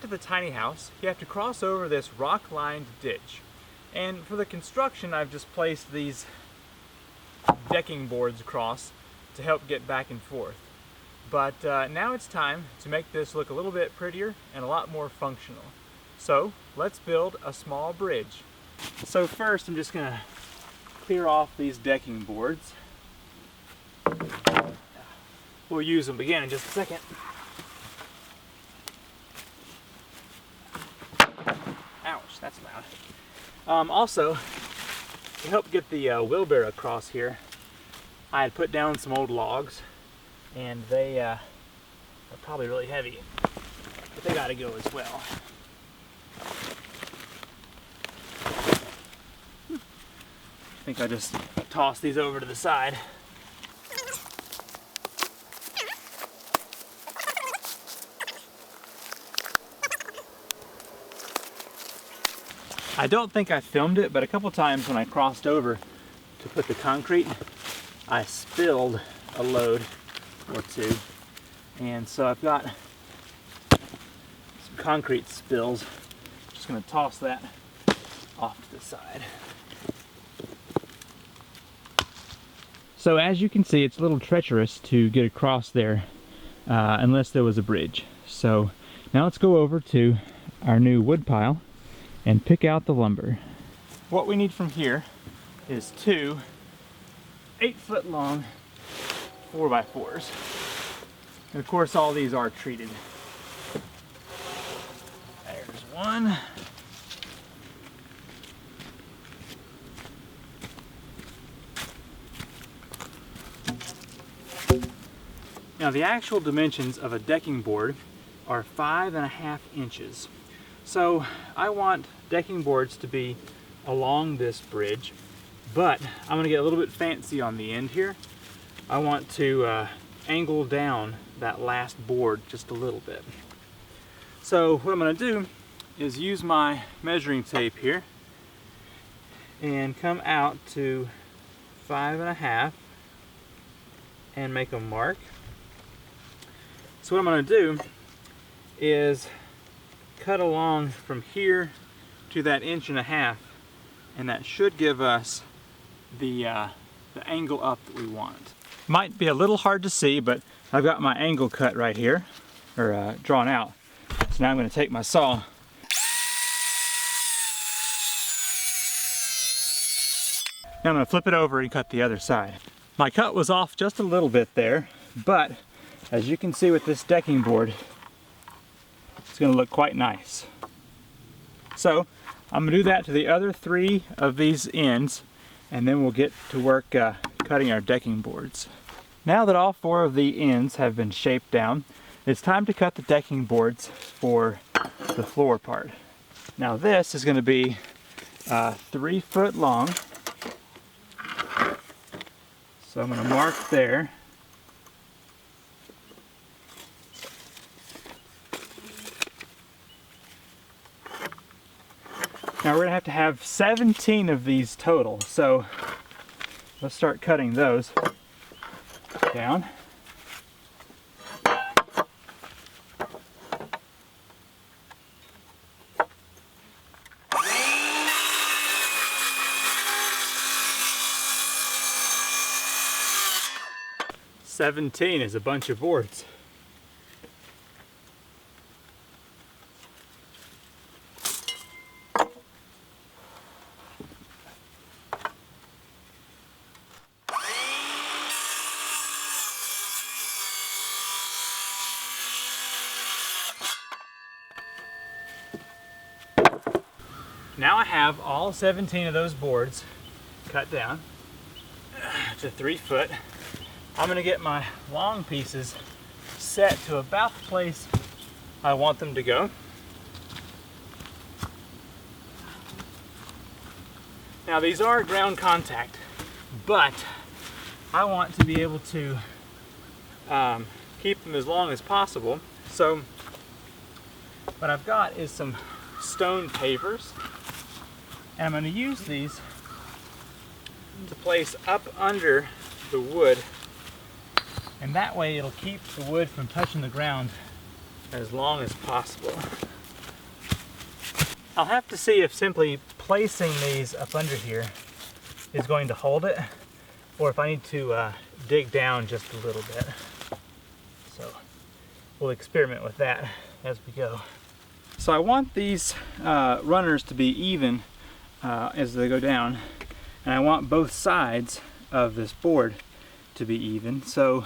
to the tiny house, you have to cross over this rock-lined ditch. And for the construction, I've just placed these decking boards across to help get back and forth. But now it's time to make this look a little bit prettier and a lot more functional. So let's build a small bridge. So first I'm just going to clear off these decking boards. We'll use them again in just a second. Ouch, that's loud. Also, to help get the wheelbarrow across here, I had put down some old logs, and they are probably really heavy, but they got to go as well. I think I just toss these over to the side. I don't think I filmed it, but a couple times when I crossed over to put the concrete, I spilled a load or two. And so I've got some concrete spills. Just gonna toss that off to the side. So as you can see, it's a little treacherous to get across there unless there was a bridge. So now let's go over to our new wood pile and pick out the lumber. What we need from here is two 8-foot long 4x4s. And of course all these are treated. There's one. Now the actual dimensions of a decking board are 5.5 inches. So I want decking boards to be along this bridge, but I'm going to get a little bit fancy on the end here. I want to angle down that last board just a little bit. So what I'm going to do is use my measuring tape here and come out to 5.5 and make a mark. So what I'm going to do is cut along from here to that 1.5 inches, and that should give us the angle up that we want. Might be a little hard to see, but I've got my angle cut right here, or drawn out. So now I'm going to take my saw now I'm going to flip it over and cut the other side. My cut was off just a little bit there, but as you can see with this decking board, it's going to look quite nice. So I'm going to do that to the other 3 of these ends, and then we'll get to work cutting our decking boards. Now that all 4 of the ends have been shaped down, it's time to cut the decking boards for the floor part. Now this is going to be 3 foot long. So I'm going to mark there. Now we're going to have 17 of these total, so let's start cutting those down. $17 is a bunch of boards. Now I have all 17 of those boards cut down to 3 foot. I'm going to get my long pieces set to about the place I want them to go. Now these are ground contact, but I want to be able to keep them as long as possible. So what I've got is some stone pavers, and I'm going to use these to place up under the wood, and that way it'll keep the wood from touching the ground as long as possible. I'll have to see if simply placing these up under here is going to hold it, or if I need to dig down just a little bit. So we'll experiment with that as we go. So I want these runners to be even as they go down, and I want both sides of this board to be even. So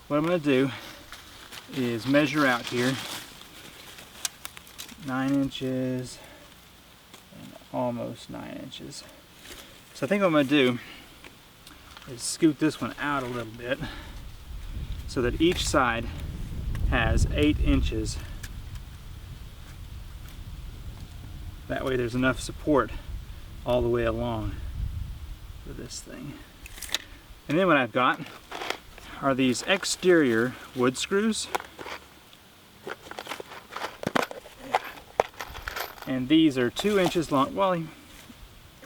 what I'm going to do is measure out here 9 inches and almost 9 inches. So I think what I'm going to do is scoot this one out a little bit so that each side has 8 inches. That way there's enough support all the way along for this thing. And then what I've got are these exterior wood screws. And these are 2 inches long. Well, you're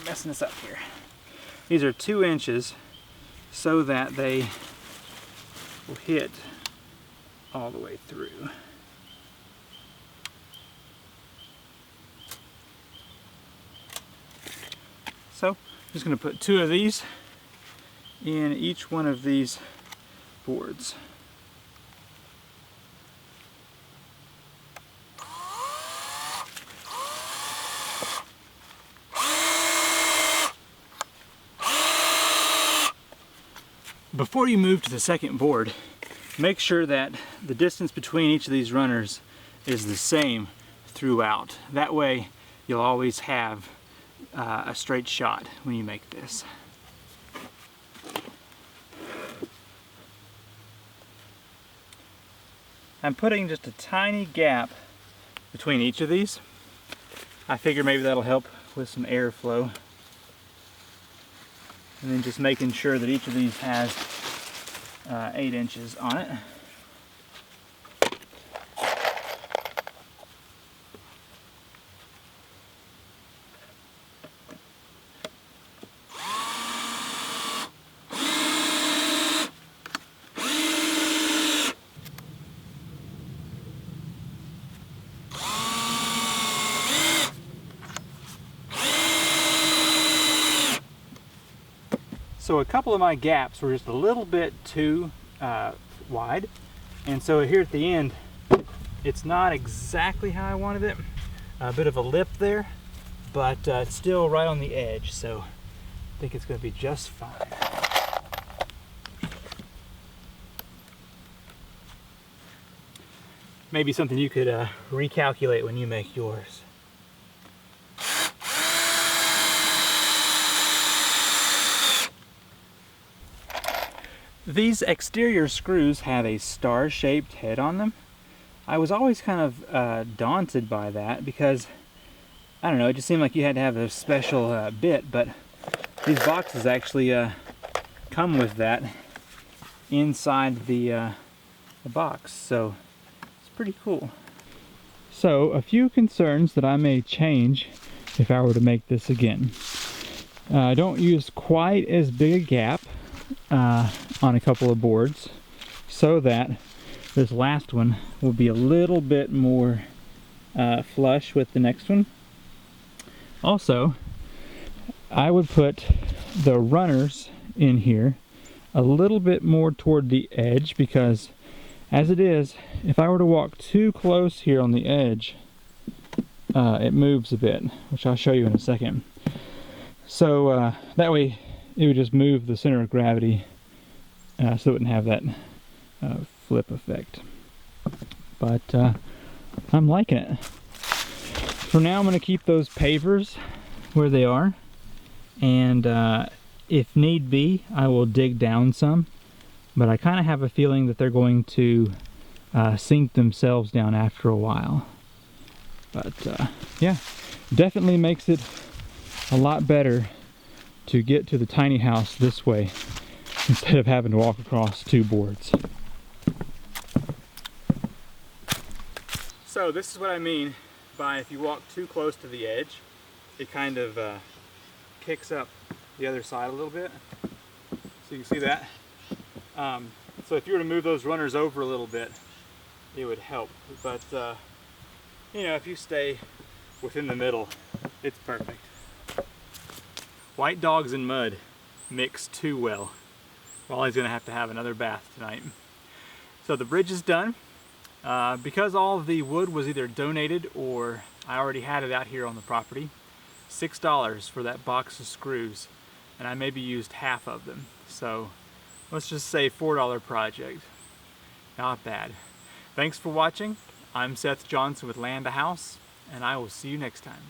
messing this up here. These are 2 inches so that they will hit all the way through. So I'm just going to put 2 of these in each one of these boards. Before you move to the second board, make sure that the distance between each of these runners is the same throughout. That way you'll always have a straight shot when you make this. I'm putting just a tiny gap between each of these. I figure maybe that'll help with some airflow. And then just making sure that each of these has 8 inches on it. So a couple of my gaps were just a little bit too wide, and so here at the end it's not exactly how I wanted it. A bit of a lip there, but it's still right on the edge, so I think it's going to be just fine. Maybe something you could recalculate when you make yours. These exterior screws have a star-shaped head on them. I was always kind of daunted by that because, I don't know, it just seemed like you had to have a special bit, but these boxes actually come with that inside the box, so it's pretty cool. So, a few concerns that I may change if I were to make this again. Don't use quite as big a gap on a couple of boards so that this last one will be a little bit more flush with the next one. Also, I would put the runners in here a little bit more toward the edge, because as it is, if I were to walk too close here on the edge, it moves a bit, which I'll show you in a second. So that way it would just move the center of gravity so it wouldn't have that flip effect. But I'm liking it. For now I'm going to keep those pavers where they are, and if need be I will dig down some, but I kind of have a feeling that they're going to sink themselves down after a while. But yeah, definitely makes it a lot better to get to the tiny house this way instead of having to walk across 2 boards. So this is what I mean by if you walk too close to the edge, it kind of kicks up the other side a little bit. So you can see that. So if you were to move those runners over a little bit, it would help. But you know, if you stay within the middle, It's perfect. White dogs and mud mix too well. Wally's gonna have to have another bath tonight. So the bridge is done. Because all of the wood was either donated or I already had it out here on the property, $6 for that box of screws, and I maybe used half of them. So let's just say $4 project. Not bad. Thanks for watching. I'm Seth Johnson with Land a House, and I will see you next time.